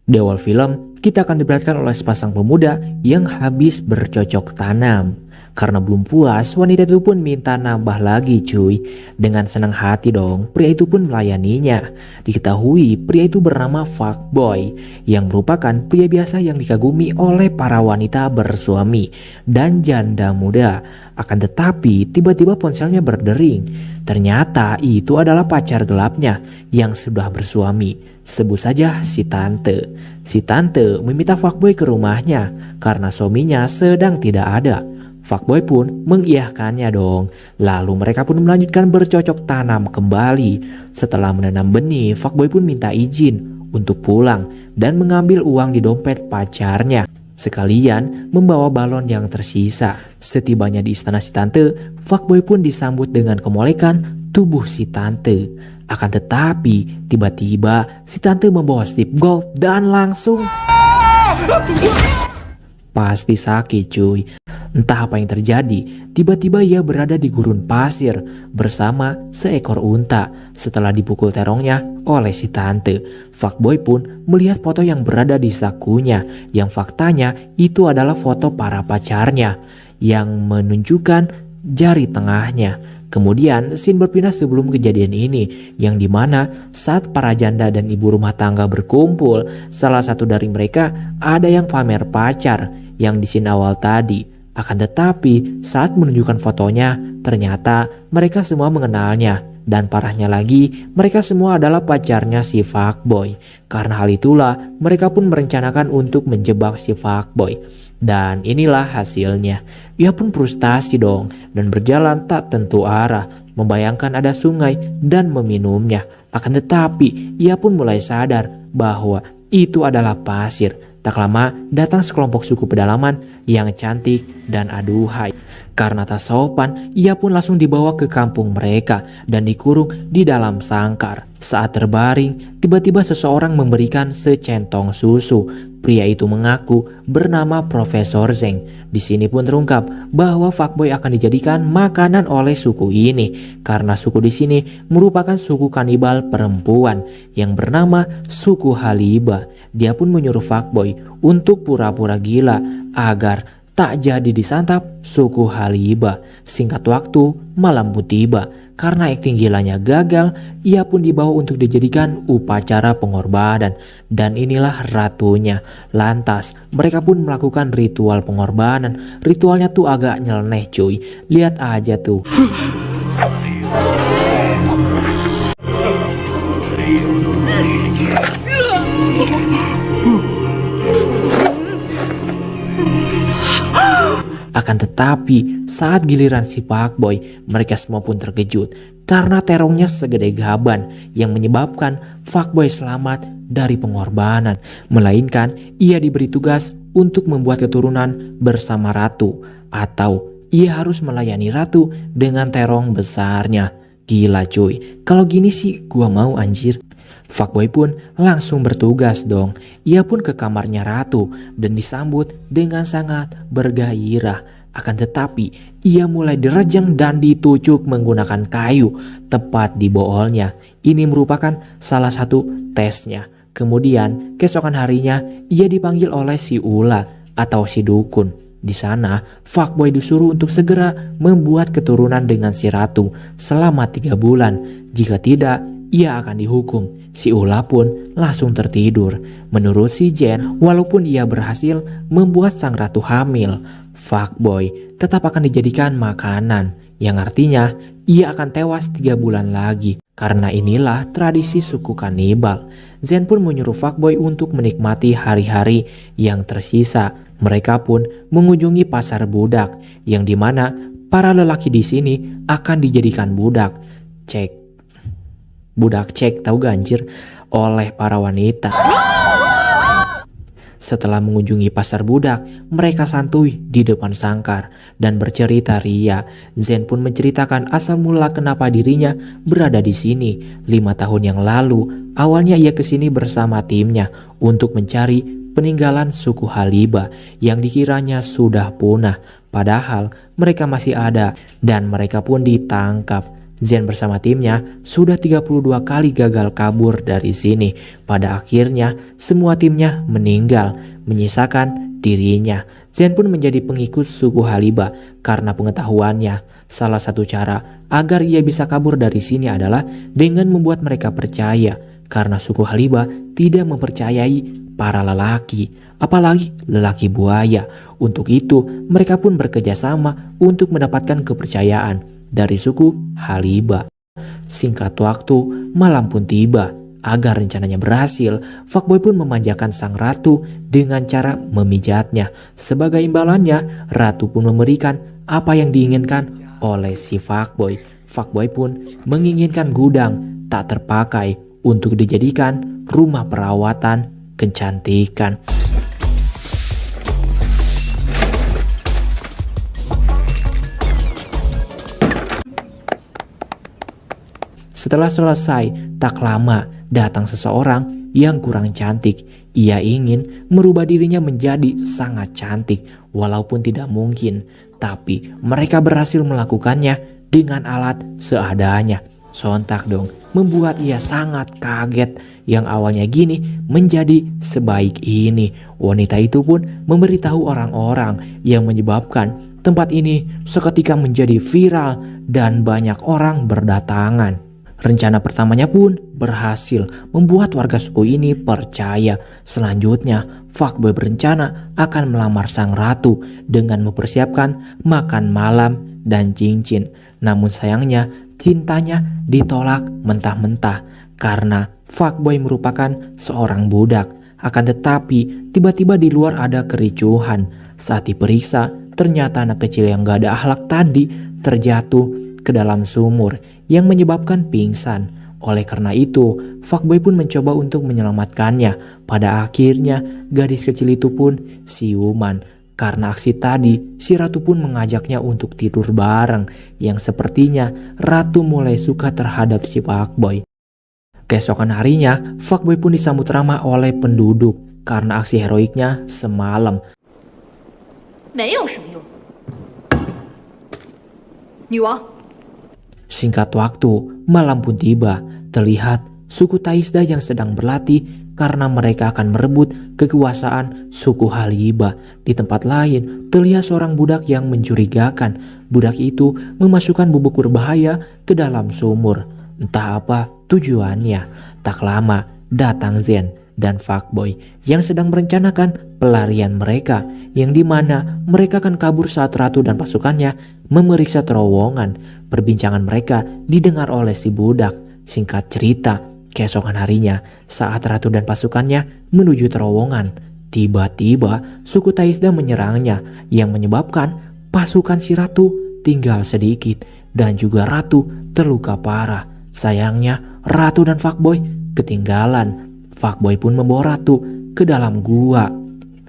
Di awal film, kita akan diperhatikan oleh sepasang pemuda yang habis bercocok tanam. Karena belum puas, wanita itu pun minta nambah lagi cuy. Dengan senang hati dong, pria itu pun melayaninya. Diketahui pria itu bernama fuckboy, yang merupakan pria biasa yang dikagumi oleh para wanita bersuami dan janda muda. Akan tetapi tiba-tiba ponselnya berdering. Ternyata itu adalah pacar gelapnya yang sudah bersuami. Sebut saja si tante. Si tante meminta fuckboy ke rumahnya karena suaminya sedang tidak ada. Fuckboy pun mengiyakannya dong. Lalu mereka pun melanjutkan bercocok tanam kembali. Setelah menanam benih, fuckboy pun minta izin untuk pulang dan mengambil uang di dompet pacarnya. Sekalian membawa balon yang tersisa. Setibanya di istana si tante, fuckboy pun disambut dengan kemolekan tubuh si tante. Akan tetapi tiba-tiba si tante membawa stick gold dan langsung pasti sakit cuy. Entah apa yang terjadi, tiba-tiba ia berada di gurun pasir bersama seekor unta setelah dipukul terongnya oleh si tante. Fuckboy pun melihat foto yang berada di sakunya, yang faktanya itu adalah foto para pacarnya yang menunjukkan jari tengahnya. Kemudian scene berpindah sebelum kejadian ini, yang dimana saat para janda dan ibu rumah tangga berkumpul, salah satu dari mereka ada yang pamer pacar yang di scene awal tadi. Akan tetapi saat menunjukkan fotonya, ternyata mereka semua mengenalnya. Dan parahnya lagi, mereka semua adalah pacarnya si fuckboy. Karena hal itulah, mereka pun merencanakan untuk menjebak si fuckboy. Dan inilah hasilnya. Ia pun frustasi dong dan berjalan tak tentu arah, membayangkan ada sungai dan meminumnya. Akan tetapi, ia pun mulai sadar bahwa itu adalah pasir. Tak lama datang sekelompok suku pedalaman yang cantik dan aduhai. Karena tak sopan, ia pun langsung dibawa ke kampung mereka dan dikurung di dalam sangkar. Saat terbaring, tiba-tiba seseorang memberikan secentong susu. Pria itu mengaku bernama Profesor Zeng. Di sini pun terungkap bahwa fuckboy akan dijadikan makanan oleh suku ini karena suku di sini merupakan suku kanibal perempuan yang bernama suku Haliba. Dia pun menyuruh fuckboy untuk pura-pura gila agar tak jadi disantap suku Haliba. Singkat waktu, malam pun tiba. Karena akting gilanya gagal, ia pun dibawa untuk dijadikan upacara pengorbanan. Dan inilah ratunya. Lantas, mereka pun melakukan ritual pengorbanan. Ritualnya tuh agak nyeleneh cuy. Lihat aja tuh. Akan tetapi saat giliran si fuckboy, mereka semua pun terkejut karena terongnya segede gaban yang menyebabkan fuckboy selamat dari pengorbanan. Melainkan ia diberi tugas untuk membuat keturunan bersama ratu, atau ia harus melayani ratu dengan terong besarnya. Gila cuy, kalau gini sih gua mau anjir. Fuckboy pun langsung bertugas dong. Ia pun ke kamarnya ratu dan disambut dengan sangat bergairah. Akan tetapi ia mulai direjang dan ditucuk menggunakan kayu tepat di boolnya. Ini merupakan salah satu tesnya. Kemudian keesokan harinya ia dipanggil oleh si Ula atau si dukun. Di sana fuckboy disuruh untuk segera membuat keturunan dengan si ratu selama 3 bulan. Jika tidak, ia akan dihukum. Si Ula pun langsung tertidur. Menurut si Jen, walaupun ia berhasil membuat sang ratu hamil, fuckboy tetap akan dijadikan makanan, yang artinya ia akan tewas 3 bulan lagi. Karena inilah tradisi suku kanibal. Zen pun menyuruh fuckboy untuk menikmati hari-hari yang tersisa. Mereka pun mengunjungi pasar budak, yang dimana para lelaki di sini akan dijadikan budak. Budak cek tahu ganjir oleh para wanita. Setelah mengunjungi pasar budak, mereka santuy di depan sangkar dan bercerita ria. Zen pun menceritakan asal mula kenapa dirinya berada di sini 5 tahun yang lalu. Awalnya ia kesini bersama timnya untuk mencari peninggalan suku Haliba yang dikiranya sudah punah. Padahal mereka masih ada dan mereka pun ditangkap. Zen bersama timnya sudah 32 kali gagal kabur dari sini. Pada akhirnya semua timnya meninggal, menyisakan dirinya. Zen pun menjadi pengikut suku Haliba karena pengetahuannya. Salah satu cara agar ia bisa kabur dari sini adalah dengan membuat mereka percaya, karena suku Haliba tidak mempercayai para lelaki, apalagi lelaki buaya. Untuk itu mereka pun bekerja sama untuk mendapatkan kepercayaan dari suku Haliba. Singkat waktu, malam pun tiba. Agar rencananya berhasil, fuckboy pun memanjakan sang ratu dengan cara memijatnya. Sebagai imbalannya, ratu pun memberikan apa yang diinginkan oleh si fuckboy. Fuckboy pun menginginkan gudang tak terpakai untuk dijadikan rumah perawatan kecantikan. Setelah selesai, tak lama datang seseorang yang kurang cantik. Ia ingin merubah dirinya menjadi sangat cantik, walaupun tidak mungkin. Tapi mereka berhasil melakukannya dengan alat seadanya. Sontak dong, membuat ia sangat kaget. Yang awalnya gini menjadi sebaik ini. Wanita itu pun memberitahu orang-orang yang menyebabkan tempat ini seketika menjadi viral dan banyak orang berdatangan. Rencana pertamanya pun berhasil membuat warga suku ini percaya. Selanjutnya, fuckboy berencana akan melamar sang ratu dengan mempersiapkan makan malam dan cincin. Namun sayangnya, cintanya ditolak mentah-mentah karena fuckboy merupakan seorang budak. Akan tetapi, tiba-tiba di luar ada kericuhan. Saat diperiksa, ternyata anak kecil yang gak ada akhlak tadi terjatuh ke dalam sumur yang menyebabkan pingsan. Oleh karena itu, fuckboy pun mencoba untuk menyelamatkannya. Pada akhirnya, gadis kecil itu pun siuman. Karena aksi tadi, si ratu pun mengajaknya untuk tidur bareng, yang sepertinya ratu mulai suka terhadap si fuckboy. Keesokan harinya, fuckboy pun disambut ramah oleh penduduk karena aksi heroiknya semalam. 没有什么用。女王。 Singkat waktu, malam pun tiba. Terlihat suku Taisda yang sedang berlatih karena mereka akan merebut kekuasaan suku Haliba. Di tempat lain, terlihat seorang budak yang mencurigakan. Budak itu memasukkan bubuk berbahaya ke dalam sumur. Entah apa tujuannya. Tak lama, datang Zen dan fuckboy yang sedang merencanakan pelarian mereka, yang dimana mereka akan kabur saat ratu dan pasukannya memeriksa terowongan. Perbincangan mereka didengar oleh si budak. Singkat cerita, keesokan harinya saat ratu dan pasukannya menuju terowongan, tiba-tiba suku Taisda menyerangnya yang menyebabkan pasukan si ratu tinggal sedikit dan juga ratu terluka parah. Sayangnya ratu dan fuckboy ketinggalan. Fuckboy pun membawa ratu ke dalam gua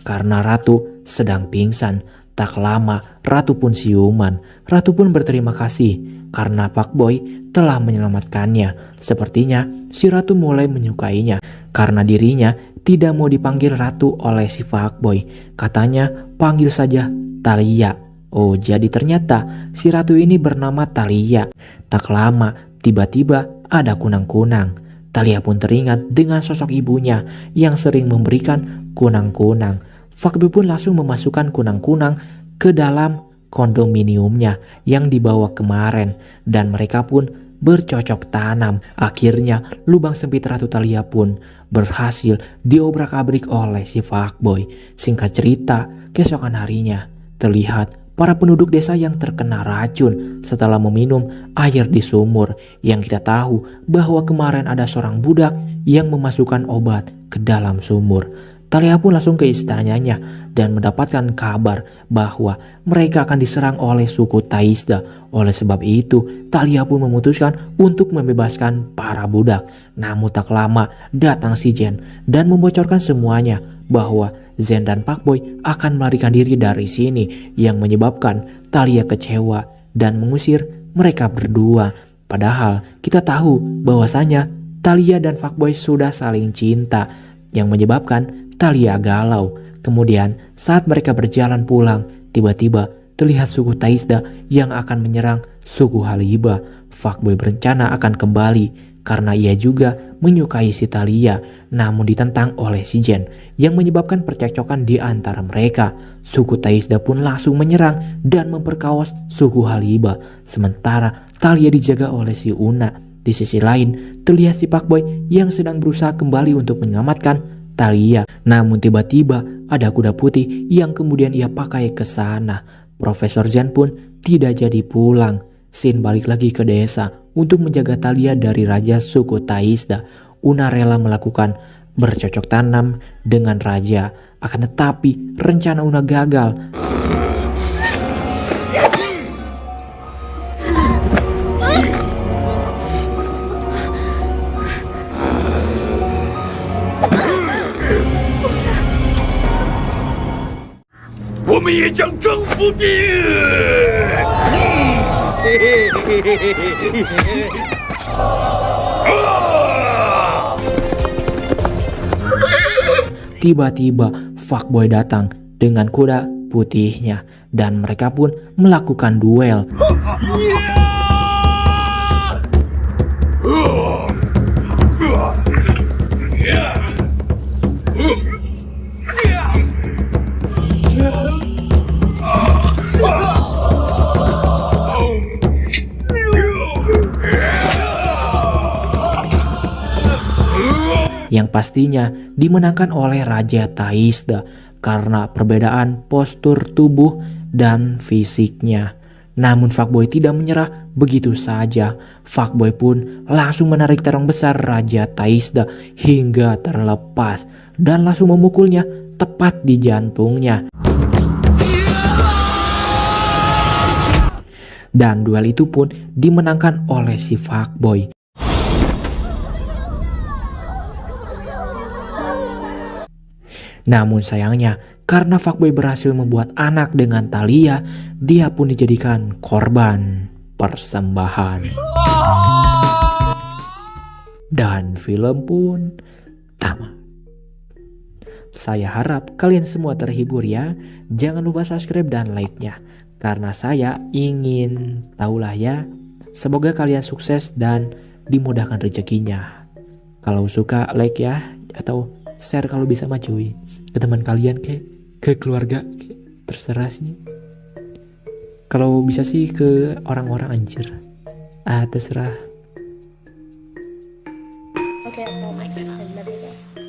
karena ratu sedang pingsan. Tak lama ratu pun siuman. Ratu pun berterima kasih karena fuckboy telah menyelamatkannya. Sepertinya si ratu mulai menyukainya karena dirinya tidak mau dipanggil ratu oleh si fuckboy. Katanya panggil saja Thalia. Oh, jadi ternyata si ratu ini bernama Thalia. Tak lama tiba-tiba ada kunang-kunang. Thalia pun teringat dengan sosok ibunya yang sering memberikan kunang-kunang. Fuckboy pun langsung memasukkan kunang-kunang ke dalam kondominiumnya yang dibawa kemarin, dan mereka pun bercocok tanam. Akhirnya lubang sempit Ratu Thalia pun berhasil diobrak-abrik oleh si fuckboy. Singkat cerita, keesokan harinya terlihat para penduduk desa yang terkena racun setelah meminum air di sumur, yang kita tahu bahwa kemarin ada seorang budak yang memasukkan obat ke dalam sumur. Talia pun langsung ke istananya dan mendapatkan kabar bahwa mereka akan diserang oleh suku Taisda. Oleh sebab itu, Talia pun memutuskan untuk membebaskan para budak. Namun tak lama datang si Jen dan membocorkan semuanya bahwa Zen dan Pak Boy akan melarikan diri dari sini, yang menyebabkan Talia kecewa dan mengusir mereka berdua. Padahal kita tahu bahwasanya Talia dan Fuckboy sudah saling cinta, yang menyebabkan Talia galau. Kemudian saat mereka berjalan pulang, tiba-tiba terlihat suku Taisda yang akan menyerang suku Haliba. Fuckboy berencana akan kembali karena ia juga menyukai si Talia, namun ditentang oleh si Jen, yang menyebabkan percekcokan di antara mereka. Suku Taisda pun langsung menyerang dan memperkaos suku Haliba, sementara Talia dijaga oleh si Una. Di sisi lain, terlihat si Fuckboy yang sedang berusaha kembali untuk menyelamatkan Talia. Namun tiba-tiba ada kuda putih yang kemudian ia pakai ke sana. Profesor Zen pun tidak jadi pulang. Shin balik lagi ke desa untuk menjaga Talia dari raja suku Taisda. Una rela melakukan bercocok tanam dengan raja. Akan tetapi rencana Una gagal. Tiba-tiba Fuckboy datang dengan kuda putihnya dan mereka pun melakukan duel. Yang pastinya dimenangkan oleh Raja Taisda karena perbedaan postur tubuh dan fisiknya. Namun Fuckboy tidak menyerah begitu saja. Fuckboy pun langsung menarik terong besar Raja Taisda hingga terlepas dan langsung memukulnya tepat di jantungnya. Dan duel itu pun dimenangkan oleh si Fuckboy. Namun sayangnya, karena Fuckboy berhasil membuat anak dengan Talia, dia pun dijadikan korban persembahan. Dan film pun tamat. Saya harap kalian semua terhibur ya. Jangan lupa subscribe dan like-nya, karena saya ingin tahulah ya. Semoga kalian sukses dan dimudahkan rezekinya. Kalau suka like ya, atau share kalau bisa mah cuy, ke teman kalian ke keluarga, terserah sih. Kalau bisa sih ke orang-orang anjir. Terserah. Okay, oh my god, I love it.